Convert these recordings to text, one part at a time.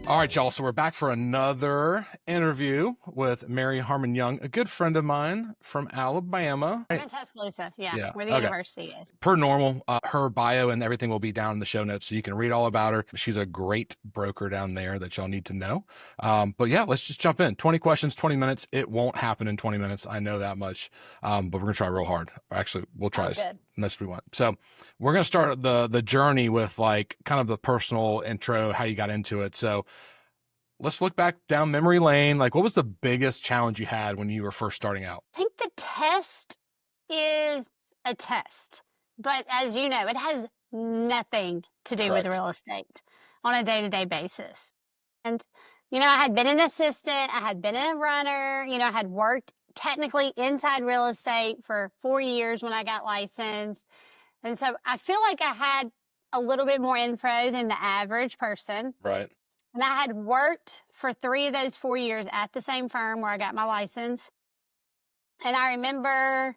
All right, y'all. So we're back for another interview with Mary Harmon Young, a good friend of mine from Alabama. I'm in Tuscaloosa, Yeah. where the Okay. university is. Per normal, her bio and everything will be down in the show notes, so you can read all about her. She's a great broker down there that y'all need to know. But yeah, let's just jump in. 20 questions, 20 minutes. It won't happen in 20 minutes. I know that much. But we're gonna try real hard. Actually, we'll try as much as we want. So we're gonna start the journey with like kind of the personal intro, how you got into it. So let's look back down memory lane. Like, what was the biggest challenge you had when you were first starting out? I think the test is a test, but as you know, it has nothing to do with real estate on a day-to-day basis. And, I had been an assistant, I had been a runner, I had worked technically inside real estate for 4 years when I got licensed. And so I feel like I had a little bit more info than the average person. Right. And I had worked for 3 of those 4 years at the same firm where I got my license. And I remember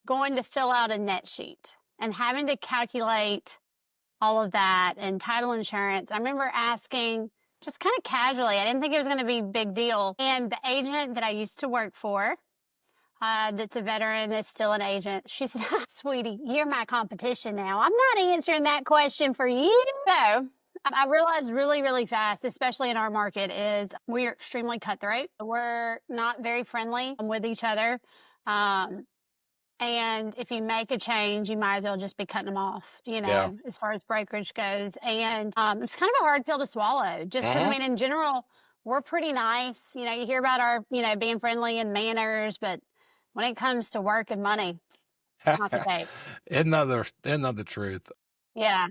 going to fill out a net sheet and having to calculate all of that and title insurance. I remember asking just kind of casually, I didn't think it was going to be a big deal. And the agent that I used to work for, that's a veteran, that's still an agent, she said, "Sweetie, you're my competition now. I'm not answering that question for you." So I realized really, really fast, especially in our market, is we're extremely cutthroat. We're not very friendly with each other. And if you make a change, you might as well just be cutting them off, as far as brokerage goes. And it's kind of a hard pill to swallow just because, I mean, in general, we're pretty nice. You hear about our, being friendly and manners, but when it comes to work and money, not the case. Isn't that the truth? Yeah.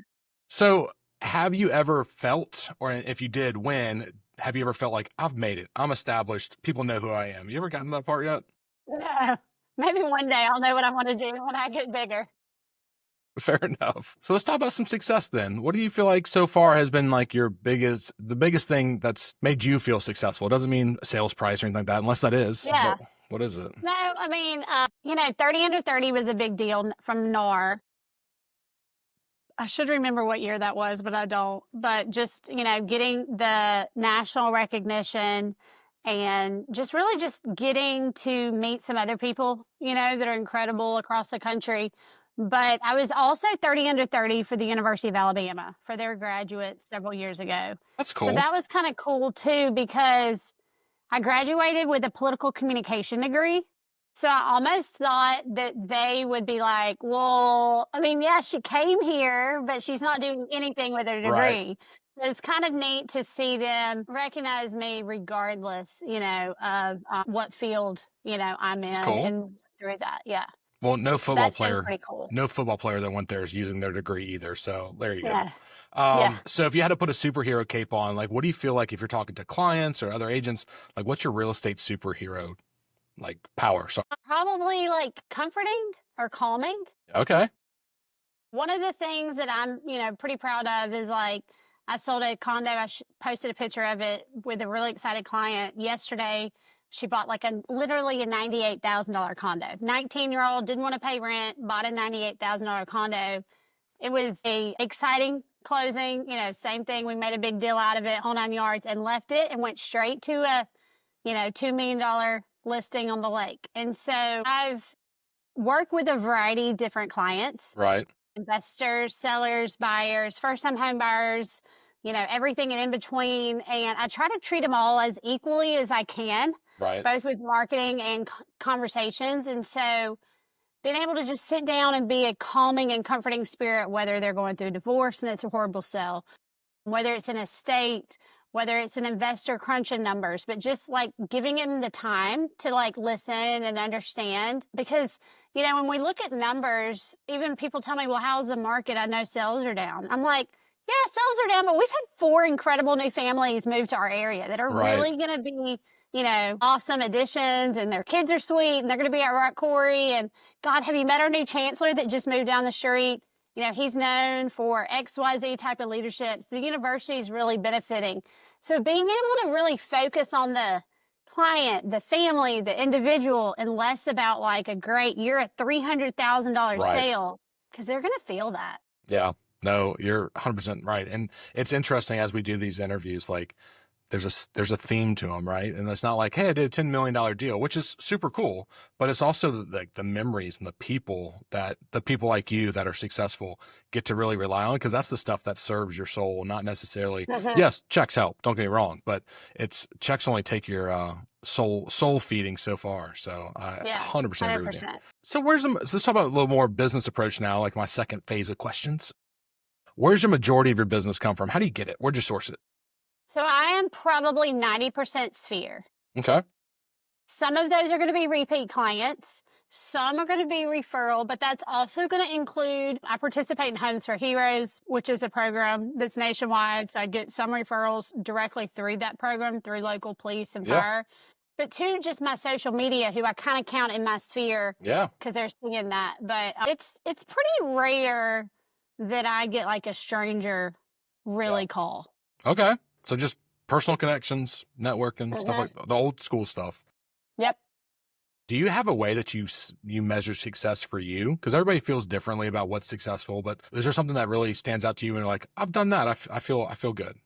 So have you ever felt, or if you did, when, have you ever felt like I've made it, I'm established, people know who I am? You ever gotten to that part yet? No. Maybe one day I'll know what I want to do when I get bigger. Fair enough. So let's talk about some success then. What do you feel like so far has been like the biggest thing that's made you feel successful? It doesn't mean a sales price or anything like that, unless that is. Yeah. But what is it? No, I mean, 30 under 30 was a big deal from NAR. I should remember what year that was, but I don't. But just, getting the national recognition and just really just getting to meet some other people, that are incredible across the country. But I was also 30 under 30 for the University of Alabama for their graduates several years ago. That's cool. So that was kind of cool too, because I graduated with a political communication degree. So I almost thought that they would be like, well, I mean, yeah, she came here, but she's not doing anything with her degree. Right. So it's kind of neat to see them recognize me regardless, of what field, I'm in. Cool. And through that, yeah. Well, no football player, pretty cool. no football player that went there is using their degree either. So there you go. Yeah. So if you had to put a superhero cape on, like, what do you feel like if you're talking to clients or other agents, like what's your real estate superhero, like power? So probably like comforting or calming. Okay. One of the things that I'm, pretty proud of is like, I sold a condo. I posted a picture of it with a really excited client yesterday. She bought like literally a $98,000 condo. 19-year-old, didn't want to pay rent, bought a $98,000 condo. It was a exciting closing, same thing. We made a big deal out of it, whole 9 yards, and left it and went straight to a, $2 million listing on the lake. And so I've worked with a variety of different clients. Right. Investors, sellers, buyers, first-time home buyers, everything in between. And I try to treat them all as equally as I can, right, both with marketing and conversations. And so being able to just sit down and be a calming and comforting spirit, whether they're going through a divorce and it's a horrible sell, whether it's an estate, whether it's an investor crunching numbers, but just like giving them the time to like listen and understand. Because, when we look at numbers, even people tell me, well, how's the market? I know sales are down. I'm like, yeah, sales are down, but we've had 4 incredible new families move to our area that are really going to be, awesome additions, and their kids are sweet, and they're going to be at Rock Quarry. And God, have you met our new chancellor that just moved down the street? He's known for XYZ type of leadership. So the university is really benefiting. So being able to really focus on the client, the family, the individual, and less about like you're a $300,000 sale, because they're going to feel that. Yeah, no, you're 100% right. And it's interesting as we do these interviews, like there's a theme to them, right? And it's not like, hey, I did a $10 million deal, which is super cool, but it's also the memories and the people like you that are successful get to really rely on, because that's the stuff that serves your soul, not necessarily, Mhm. yes, checks help, don't get me wrong, but checks only take your soul feeding so far. So I Yeah, 100% agree with you. 100%. So let's talk about a little more business approach now, like my second phase of questions. Where's your majority of your business come from? How do you get it? Where'd you source it? So I am probably 90% sphere. Okay. Some of those are going to be repeat clients. Some are going to be referral, but that's also going to include, I participate in Homes for Heroes, which is a program that's nationwide. So I get some referrals directly through that program, through local police and Yeah. fire. But two, just my social media, who I kind of count in my sphere Yeah. because they're seeing that. But it's pretty rare that I get like a stranger really Yeah. call. Okay. So just personal connections, networking, stuff Mhm. like the old school stuff. Yep. Do you have a way that you measure success for you? Because everybody feels differently about what's successful, but is there something that really stands out to you and you're like, I've done that. I feel good.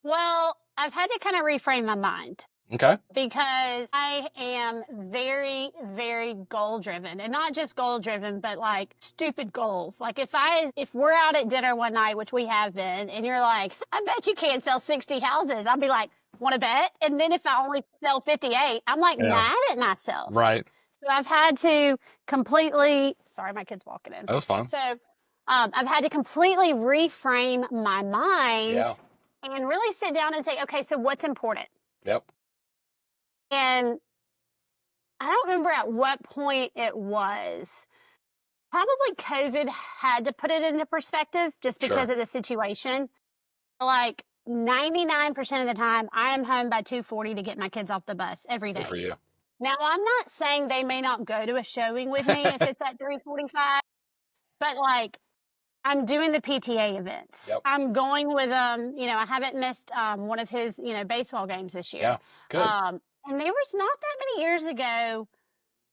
Well, I've had to kind of reframe my mind, Okay. because I am very, very goal driven, and not just goal driven, but like stupid goals. Like if we're out at dinner one night, which we have been, and you're like, I bet you can't sell 60 houses. I'll be like, want to bet? And then if I only sell 58, I'm like Yeah. mad at myself. Right. So I've had to completely, sorry, my kid's walking in. That was fun. So I've had to completely reframe my mind Yeah. and really sit down and say, okay, so what's important? Yep. And I don't remember at what point it was. Probably COVID had to put it into perspective just because Sure. of the situation. Like 99% of the time, I am home by 2:40 to get my kids off the bus every Good for day. you. Now, I'm not saying they may not go to a showing with me if it's at 3:45, but like I'm doing the PTA events. Yep. I'm going with I haven't missed one of his, baseball games this year. Yeah. Good. And there was not that many years ago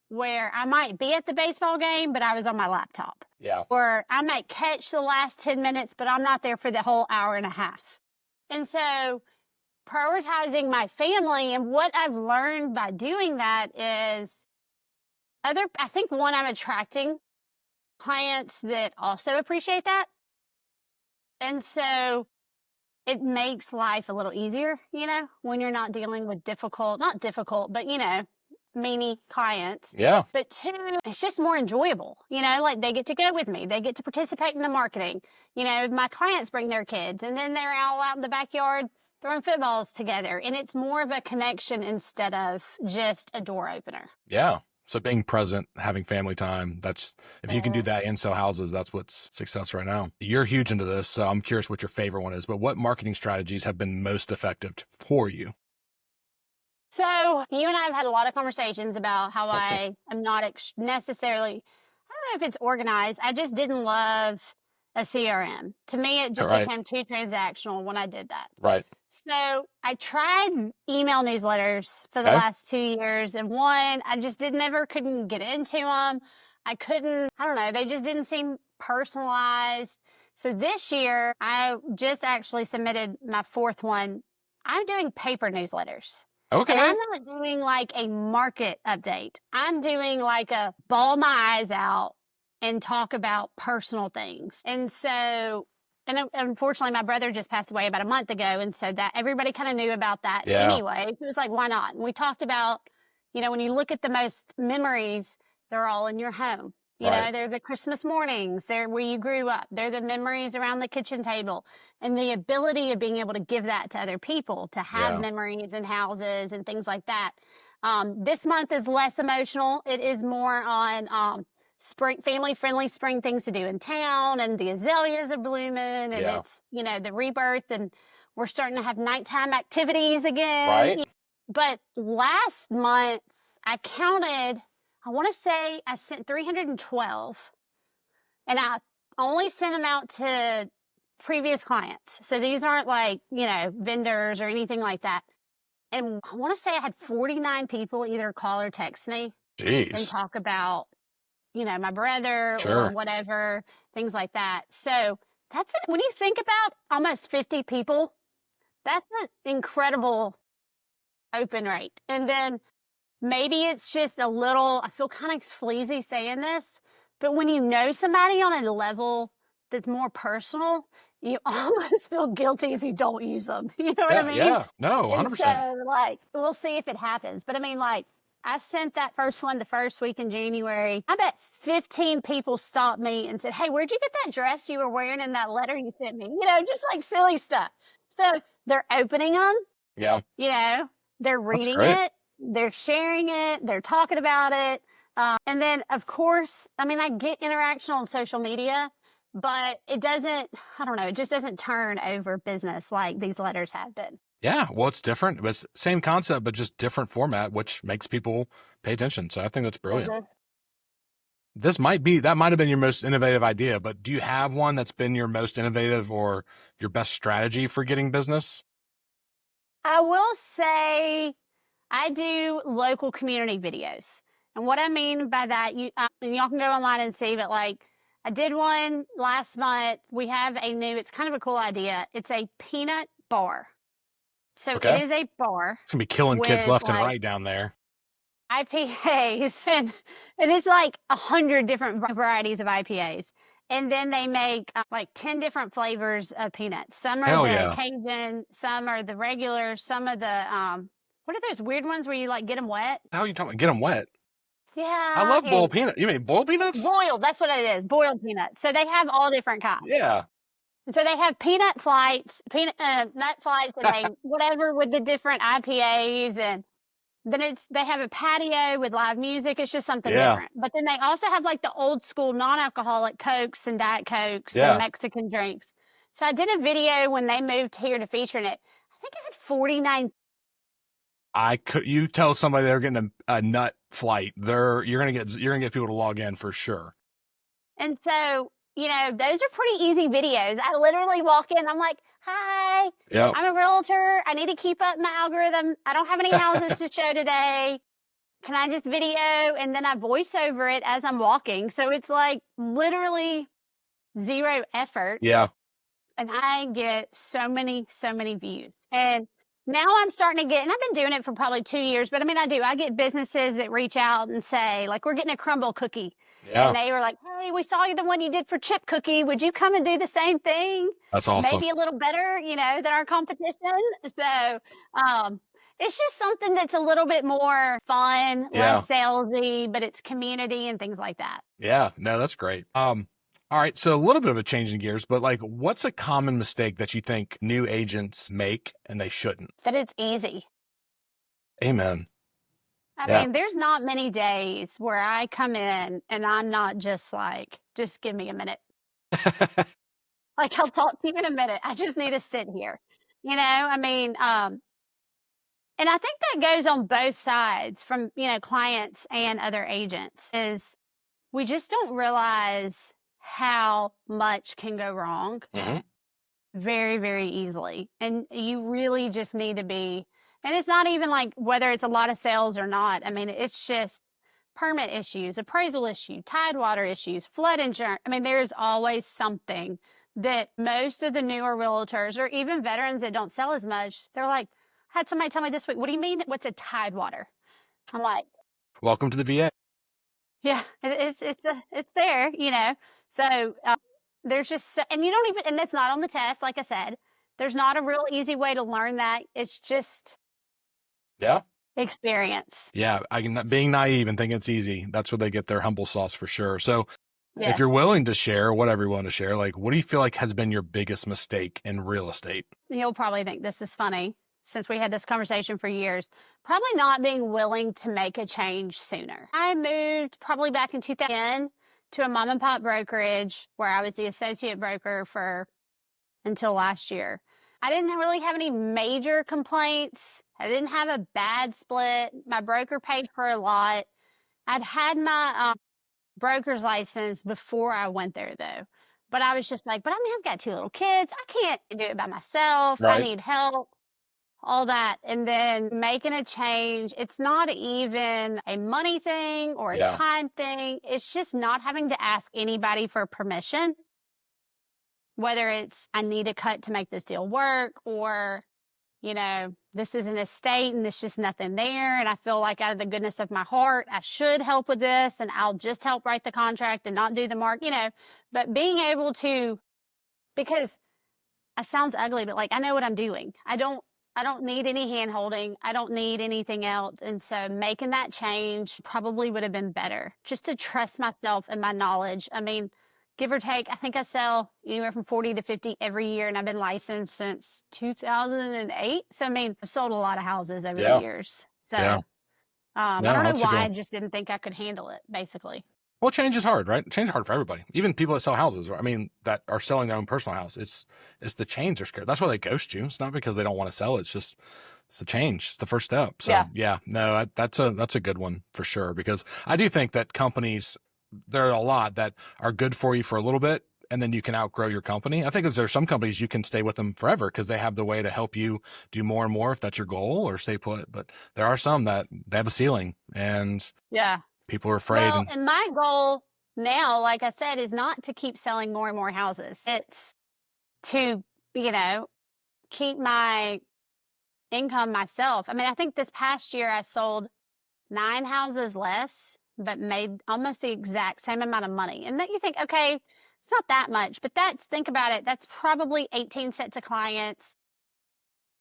where I might be at the baseball game, but I was on my laptop. Yeah. Or I might catch the last 10 minutes, but I'm not there for the whole hour and a half. And so prioritizing my family, and what I've learned by doing that is I think one, I'm attracting clients that also appreciate that. And so it makes life a little easier, when you're not dealing with not difficult, but, meany clients. Yeah. But two, it's just more enjoyable, like they get to go with me. They get to participate in the marketing. My clients bring their kids, and then they're all out in the backyard throwing footballs together. And it's more of a connection instead of just a door opener. Yeah. So being present, having family time, if you can do that and sell houses, that's what's success right now. You're huge into this, so I'm curious what your favorite one is, but what marketing strategies have been most effective for you? So you and I have had a lot of conversations about how I am not necessarily, I don't know if it's organized. I just didn't love a CRM. To me, it just Right. became too transactional when I did that. Right. So I tried email newsletters for the Okay. last 2 years, and one, I just couldn't get into them. I don't know, they just didn't seem personalized. So this year, I just actually submitted my fourth one. I'm doing paper newsletters. And Okay. I'm not doing like a market update. I'm doing like a ball my eyes out and talk about personal things. And so, and unfortunately, my brother just passed away about a month ago. And so that everybody kind of knew about that Yeah. anyway. It was like, why not? And we talked about, when you look at the most memories, they're all in your home. Right. They're the Christmas mornings, they're where you grew up, they're the memories around the kitchen table, and the ability of being able to give that to other people, to have Yeah. memories and houses and things like that. This month is less emotional. It is more on spring, family friendly spring things to do in town, and the azaleas are blooming, and Yeah. it's, the rebirth, and we're starting to have nighttime activities again. Right. But last month, I counted, I want to say I sent 312, and I only sent them out to previous clients. So these aren't like, vendors or anything like that. And I want to say I had 49 people either call or text me and Jeez. talk about, my brother or Sure. whatever, things like that. So that's it. When you think about almost 50 people That's an incredible open rate. And then maybe it's just a little, I feel kind of sleazy saying this, but when you know somebody on a level that's more personal, you almost feel guilty if you don't use them. You know what I Yeah, mean? yeah. No, And 100%. so, like, we'll see if it happens. But I mean, like, I sent that first one the first week in January. I bet 15 people stopped me and said, "Hey, where'd you get that dress you were wearing in that letter you sent me?" You know, just like silly stuff. So they're opening them, Yeah, you know, they're that's reading great. it, they're sharing it, they're talking about it. And then, of course, I mean, I get interaction on social media, but it doesn't, I don't know, it just doesn't turn over business like these letters have been. Yeah, well, it's different. It's same concept, but just different format, which makes people pay attention. So I think that's brilliant. Mhm. That might have been your most innovative idea, but do you have one that's been your most innovative or your best strategy for getting business? I will say I do local community videos. And what I mean by that, and y'all can go online and see, but like I did one last month. We have it's kind of a cool idea. It's a peanut bar. So it Okay. is a bar It's gonna be killing kids with left and like right down there. IPAs and it's like 100 different varieties of IPAs. And then they make like 10 different flavors of peanuts. Some are Hell the yeah. Cajun, some are the regular, some of the what are those weird ones where you like get them wet? How are you talking about? Get them wet. I Yeah, love boiled peanut. You mean boiled peanuts? boiled. That's what it is. Boiled peanuts. So they have all different kinds. Yeah. And so they have peanut flights, peanut nut flights, and whatever with the different IPAs, and then they have a patio with live music. It's just something Yeah. different. But then they also have like the old school non-alcoholic Cokes and Diet Cokes and Yeah. Mexican drinks. So I did a video when they moved here to featuring it. I think I had 49. You tell somebody they're getting a nut flight, you're gonna get people to log in for sure. And so, those are pretty easy videos. I literally walk in, I'm like, "Hi, Yep. I'm a realtor. I need to keep up my algorithm. I don't have any houses to show today. Can I just video?" And then I voice over it as I'm walking. So it's like literally zero effort. Yeah. And I get so many views. And now I'm starting to get, and I've been doing it for probably 2 years, but I mean, I get businesses that reach out and say, like, we're getting a crumble cookie. Yeah. And they were like, "Hey, we saw you the one you did for chip cookie. Would you come and do the same thing? That's awesome. Maybe a little better, than our competition." So, it's just something that's a little bit more fun, Yeah. less salesy, but it's community and things like that. Yeah. No, that's great. All right. So a little bit of a change in gears, but like, what's a common mistake that you think new agents make and they shouldn't? That it's easy. Amen. I Yeah. mean, there's not many days where I come in and I'm not just like, "Just give me a minute." Like, "I'll talk to you in a minute. I just need to sit here." I mean, and I think that goes on both sides from, clients and other agents is we just don't realize how much can go wrong Hmm. very, very easily. And you really just need to be, and it's not even like whether it's a lot of sales or not. I mean, it's just permit issues, appraisal issue, tidewater issues, flood insurance. I mean, there's always something that most of the newer realtors or even veterans that don't sell as much, they're like, I had somebody tell me this week, "What do you mean? What's a tidewater?" I'm like, Welcome to the VA. yeah, it's there, So there's just and you don't even, and that's not on the test. Like I said, there's not a real easy way to learn that. It's just Yeah. experience. Yeah. Being naive and thinking it's easy. That's where they get their humble sauce for sure. So if you're Yes, willing to share, whatever you want to share, like, what do you feel like has been your biggest mistake in real estate? you'll probably think this is funny since we had this conversation for years. Probably not being willing to make a change sooner. I moved probably back in 2010 to a mom and pop brokerage where I was the associate broker for until last year. I didn't really have any major complaints. I didn't have a bad split. My broker paid for a lot. I'd had my broker's license before I went there, though. But I was just like, but I mean, I've got two little kids. I can't do it by myself. I Right. need help, all that. And then making a change, it's not even a money thing or a Yeah. time thing. It's just not having to ask anybody for permission, whether it's I need a cut to make this deal work or this is an estate and there's just nothing there. And I feel like out of the goodness of my heart, I should help with this and I'll just help write the contract and not do the mark, but being able to, because it sounds ugly, but like, I know what I'm doing. I don't need any hand holding. I don't need anything else. And so making that change probably would have been better, just to trust myself and my knowledge. I mean, give or take, I think I sell anywhere from 40 to 50 every year, and I've been licensed since 2008. So, I mean, I've sold a lot of houses over the Yeah. years. So, Yeah. I No, don't know that's a good why I one. just didn't think I could handle it, basically. Well, change is hard, right? Change is hard for everybody. Even people that sell houses, I mean, that are selling their own personal house. It's the change they're scared. That's why they ghost you. It's not because they don't want to sell. It's the change. It's the first step. So Yeah. yeah, no, that's a good one for sure, because I do think that companies, there are a lot that are good for you for a little bit, and then you can outgrow your company. I think there's some companies you can stay with them forever because they have the way to help you do more and more if that's your goal, or stay put. But there are some that they have a ceiling and Yeah. people are afraid. Well, And and my goal now, like I said, is not to keep selling more and more houses. It's to, you know, keep my income myself. I mean, I think this past year I sold 9 houses less, but made almost the exact same amount of money. And then you think, okay, it's not that much, but think about it. That's probably 18 sets of clients,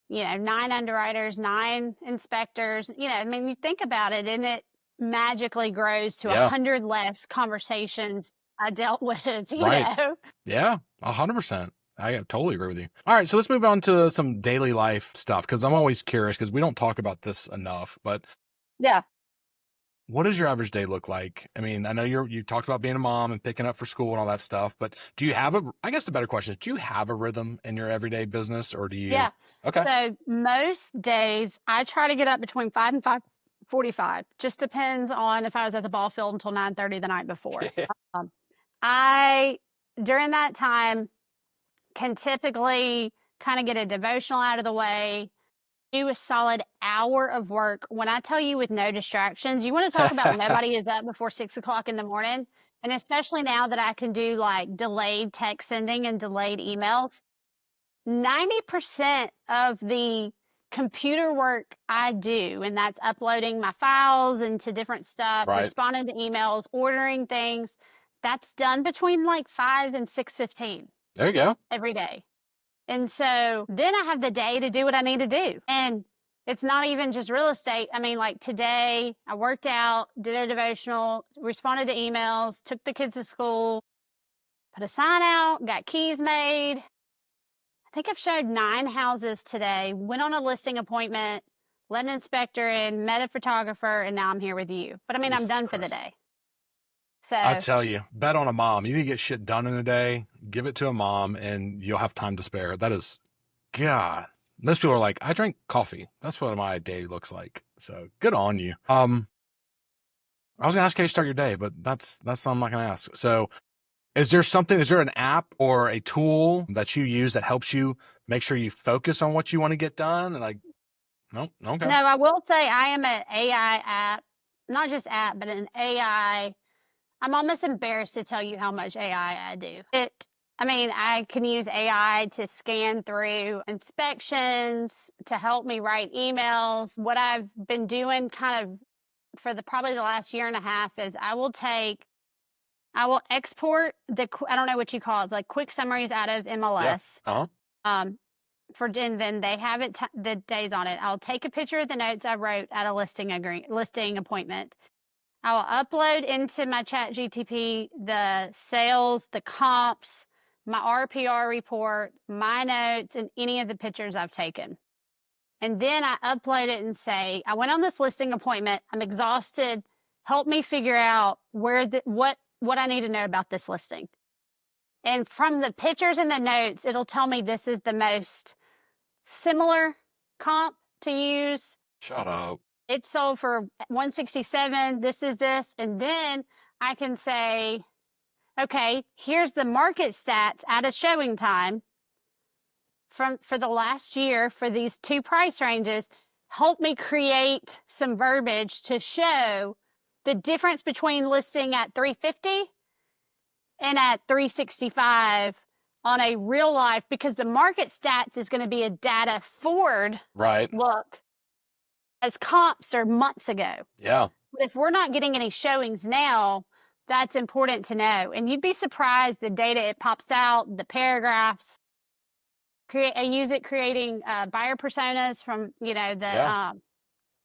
9 underwriters, 9 inspectors. I mean, you think about it and it magically grows to yeah, 100 less conversations I dealt with, right. Yeah, 100%. I totally agree with you. All right, so let's move on to some daily life stuff, because I'm always curious, because we don't talk about this enough. But Yeah. what does your average day look like? I mean, I know you talked about being a mom and picking up for school and all that stuff, but do you have I guess the better question is, do you have a rhythm in your everyday business, or do you? Yeah. Okay. So most days I try to get up between 5 and 5:45. Just depends on if I was at the ball field until 9:30 the night before. Yeah. Um, I during that time can typically kind of get a devotional out of the way, do a solid hour of work. When I tell you with no distractions, you want to talk about nobody is up before 6 o'clock in the morning. And especially now that I can do like delayed text sending and delayed emails, 90% of the computer work I do, and that's uploading my files into different stuff, Right. responding to emails, ordering things, that's done between like 5 and 6:15 There you go. every day. And so then I have the day to do what I need to do. And it's not even just real estate. I mean, like today I worked out, did a devotional, responded to emails, took the kids to school, put a sign out, got keys made. I think I've showed 9 houses today, went on a listing appointment, let an inspector in, met a photographer, and now I'm here with you. But I mean, I'm Jesus done for the Christ. day. I So tell you, bet on a mom. You need to get shit done in a day. Give it to a mom, and you'll have time to spare. That is, God. Most people are like, I drink coffee. That's what my day looks like. So good on you. I was gonna ask how you start your day, but that's what I'm not gonna ask. So is there an app or a tool that you use that helps you make sure you focus on what you want to get done? And like, nope, okay. no, I will say I am an AI app, not just app, but an AI. I'm almost embarrassed to tell you how much AI I do. I mean, I can use AI to scan through inspections, to help me write emails. What I've been doing kind of for probably the last year and a half is I will export I don't know what you call it, like quick summaries out of Yeah. MLS. Uh-huh. And then they have the days on it. I'll take a picture of the notes I wrote at a listing appointment. I will upload into my chat GTP the sales, the comps, my RPR report, my notes, and any of the pictures I've taken. And then I upload it and say, I went on this listing appointment. I'm exhausted. Help me figure out what I need to know about this listing. And from the pictures and the notes, it'll tell me this is the most similar comp to use. Shut up. It sold for 167. This is this. And then I can say, okay, here's the market stats at a showing time for the last year for these 2 price ranges. Help me create some verbiage to show the difference between listing at 350 and at 365. on a real life, because the market stats is going to be a data forward Right. look as comps are months ago. Yeah. But if we're not getting any showings now, that's important to know. And you'd be surprised the data it pops out, the paragraphs. I use it creating buyer personas from, the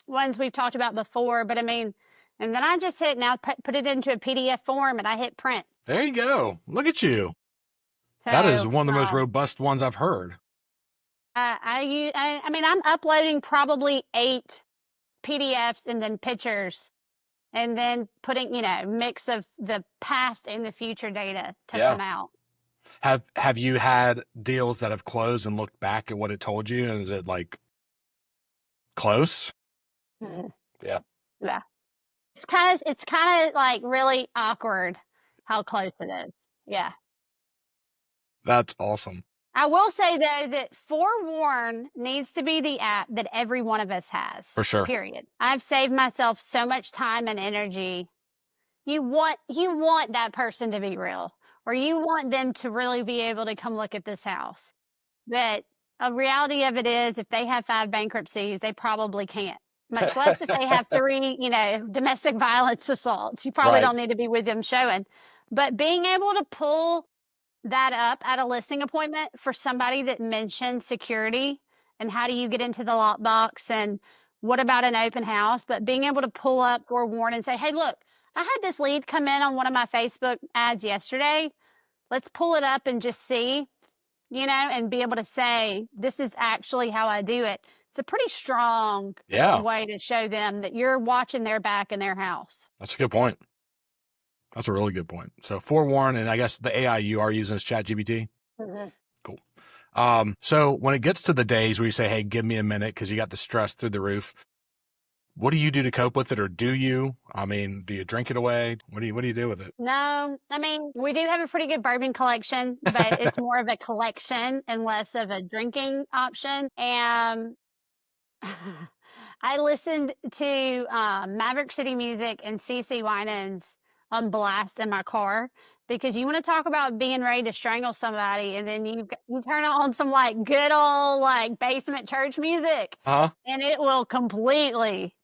ones we've talked about before. But I mean, and then I just hit now, put it into a PDF form, and I hit print. There you go. Look at you. So That is one of the most robust ones I've heard. I mean, I'm uploading probably 8 PDFs and then pictures, and then putting, mix of the past and the future data to come out. Have you had deals that have closed and looked back at what it told you, and is it like close? Mhm. Yeah. Yeah. It's kind of like really awkward how close it is. Yeah. That's awesome. I will say though that Forewarn needs to be the app that every one of us has. For sure. Period. I've saved myself so much time and energy. You want that person to be real, or you want them to really be able to come look at this house. But a reality of it is, if they have 5 bankruptcies, they probably can't. Much less if they have 3, domestic violence assaults. You probably don't need to be with them showing. But being able to pull that up at a listing appointment for somebody that mentioned security and how do you get into the lockbox and what about an open house, but being able to pull up Forewarn and say, hey, look, I had this lead come in on one of my Facebook ads yesterday. Let's pull it up and just see, and be able to say, this is actually how I do it. It's a pretty strong way to show them that you're watching their back in their house. That's a good point. That's a really good point. So Forewarn, and I guess the AI you are using is ChatGPT. Mm-hmm. Cool. So when it gets to the days where you say, hey, give me a minute because you got the stress through the roof, what do you do to cope with it, or do you? I mean, do you drink it away? What do you do with it? No, I mean, we do have a pretty good bourbon collection, but it's more of a collection and less of a drinking option. And I listened to Maverick City Music and CeCe Winans on blast in my car, because you want to talk about being ready to strangle somebody, and then you turn on some like good old like basement church music, and it will completely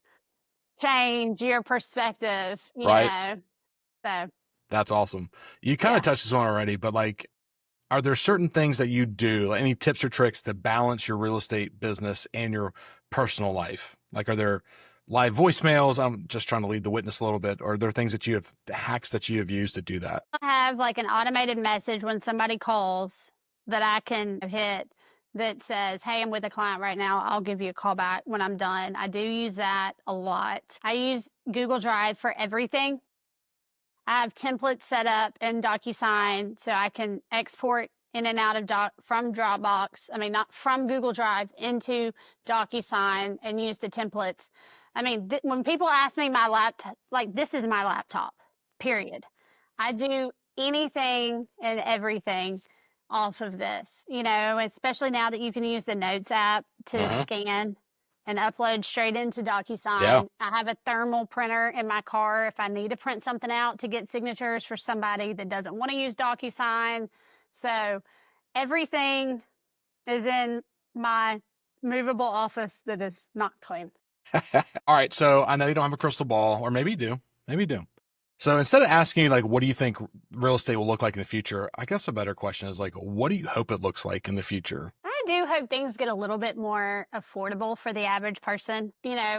change your perspective, you know. So that's awesome. You kind of touched this on already, but like, are there certain things that you do, like any tips or tricks to balance your real estate business and your personal life? Like, are there live voicemails? I'm just trying to lead the witness a little bit. Or are there things that you have, hacks that you have used to do that? I have like an automated message when somebody calls that I can hit that says, hey, I'm with a client right now. I'll give you a call back when I'm done. I do use that a lot. I use Google Drive for everything. I have templates set up in DocuSign so I can export in and out of from Dropbox. I mean, not from Google Drive into DocuSign, and use the templates. I mean, when people ask me my laptop, like, this is my laptop, period. I do anything and everything off of this, especially now that you can use the Notes app to scan and upload straight into DocuSign. I have a thermal printer in my car if I need to print something out to get signatures for somebody that doesn't want to use DocuSign. So everything is in my movable office that is not clean. All right. So I know you don't have a crystal ball, or maybe you do. Maybe you do. So instead of asking you, like, what do you think real estate will look like in the future? I guess a better question is, like, what do you hope it looks like in the future? I do hope things get a little bit more affordable for the average person.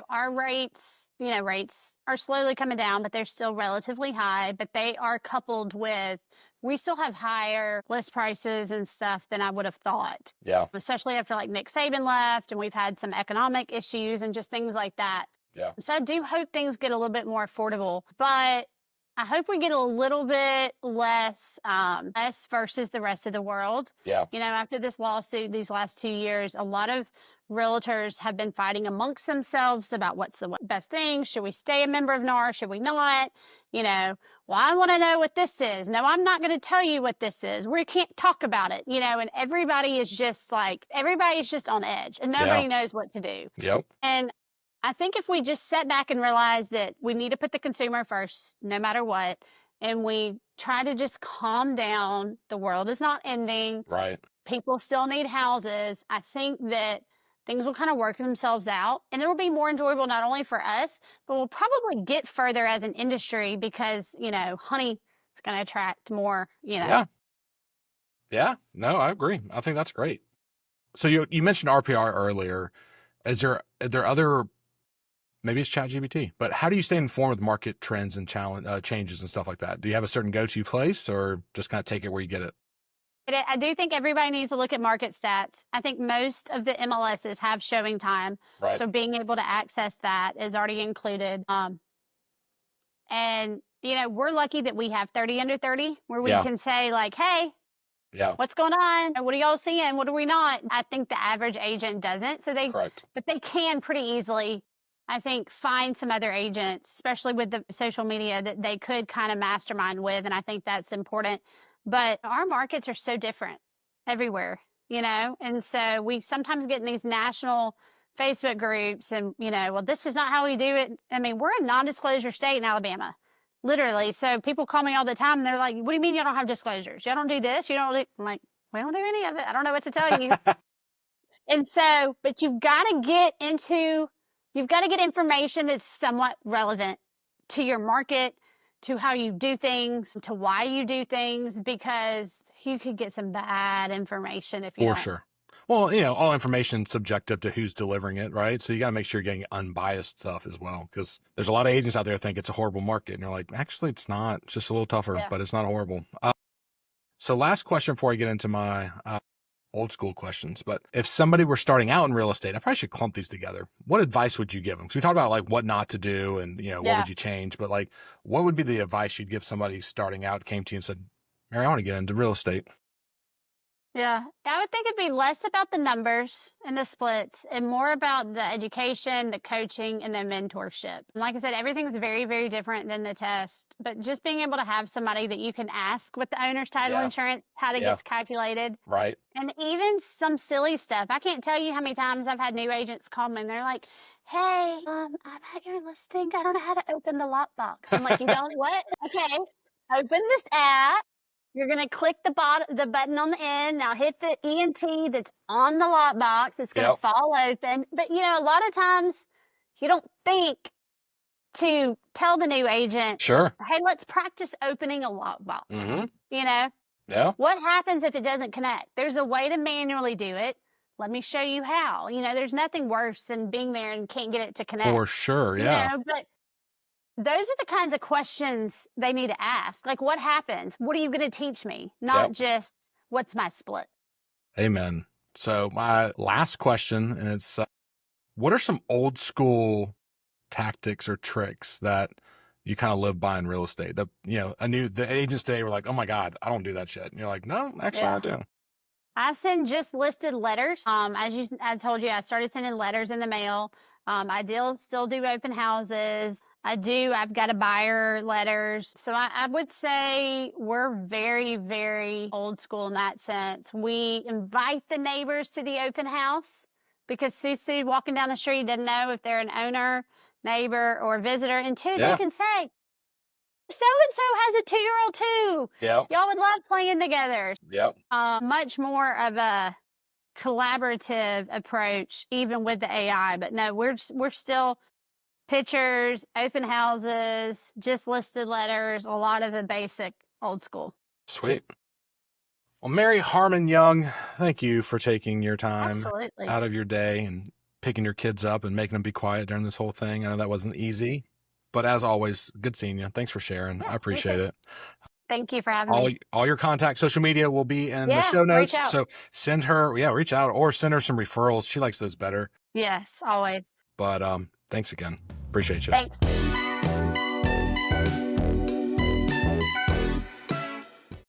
Our rates are slowly coming down, but they're still relatively high. But they are coupled with, we still have higher list prices and stuff than I would have thought. Yeah. Especially after like Nick Saban left, and we've had some economic issues and just things like that. Yeah. So I do hope things get a little bit more affordable, but I hope we get a little bit less versus the rest of the world. Yeah. After this lawsuit, these last 2 years, a lot of realtors have been fighting amongst themselves about what's the best thing. Should we stay a member of NAR? Should we not? Well, I want to know what this is. No, I'm not going to tell you what this is. We can't talk about it, and everybody is just on edge, and nobody knows what to do. Yep. And I think if we just sat back and realize that we need to put the consumer first, no matter what, and we try to just calm down. The world is not ending. Right. People still need houses. I think that things will kind of work themselves out, and it'll be more enjoyable not only for us, but we'll probably get further as an industry because, honey is going to attract more, Yeah. Yeah. No, I agree. I think that's great. So you mentioned RPR earlier. Are there other, maybe it's ChatGPT, but how do you stay informed with market trends and changes and stuff like that? Do you have a certain go-to place, or just kind of take it where you get it? I do think everybody needs to look at market stats. I think most of the MLSs have showing time. Right. So being able to access that is already included. And, we're lucky that we have 30 under 30 where we can say like, hey, what's going on? What are y'all seeing? What are we not? I think the average agent doesn't. So but they can pretty easily, I think, find some other agents, especially with the social media, that they could kind of mastermind with. And I think that's important. But our markets are so different everywhere, and so we sometimes get in these national Facebook groups and, well, this is not how we do it. I mean, we're a non-disclosure state in Alabama, literally. So people call me all the time and they're like, what do you mean you don't have disclosures? Y'all don't do this? You don't do, I'm like, we don't do any of it. I don't know what to tell you. And so, but you've got to get information that's somewhat relevant to your market, to how you do things, to why you do things, because you could get some bad information if you don't. For sure. Well, all information subjective to who's delivering it, right? So you got to make sure you're getting unbiased stuff as well, because there's a lot of agents out there that think it's a horrible market, and you're like, actually, it's not. It's just a little tougher, but it's not horrible. So last question before I get into my old school questions, but if somebody were starting out in real estate, I probably should clump these together. What advice would you give them? Because we talked about like what not to do and, what would you change? But like, what would be the advice you'd give somebody starting out, came to you and said, Mary, I want to get into real estate? Yeah, I would think it'd be less about the numbers and the splits and more about the education, the coaching, and the mentorship. Like I said, everything's very, very different than the test, but just being able to have somebody that you can ask with the owner's title insurance, how it gets calculated. Right. And even some silly stuff. I can't tell you how many times I've had new agents call me and they're like, hey, I'm at your listing. I don't know how to open the lockbox. I'm like, you don't what? Okay, open this app. You're going to click the button on the end. Now hit the ENT that's on the lockbox. It's going to fall open. But, a lot of times you don't think to tell the new agent, sure, hey, let's practice opening a lockbox. Mm-hmm. Yeah. What happens if it doesn't connect? There's a way to manually do it. Let me show you how. There's nothing worse than being there and can't get it to connect. For sure, yeah. But those are the kinds of questions they need to ask. Like, what happens? What are you going to teach me? Not just what's my split. Amen. So my last question, and it's, what are some old school tactics or tricks that you kind of live by in real estate? The agents today were like, oh my God, I don't do that shit. And you're like, no, actually I do. I send just listed letters. I told you, I started sending letters in the mail. I still do open houses. I've got a buyer letters. So I would say we're very, very old school in that sense. We invite the neighbors to the open house because Susu walking down the street doesn't know if they're an owner, neighbor, or visitor until they can say, so-and-so has a 2-year-old too. Yep. Y'all would love playing together. Yep. Much more of a collaborative approach, even with the AI. But no, we're still pictures, open houses, just listed letters, a lot of the basic old school. Sweet. Well, Mary Harmon Young, thank you for taking your time out of your day and picking your kids up and making them be quiet during this whole thing. I know that wasn't easy, but as always, good seeing you. Thanks for sharing. I appreciate it. Thank you for having me. All your contact, social media will be in the show notes. So send her, reach out or send her some referrals. She likes those better. Yes, always. But thanks again. Appreciate you. Thanks.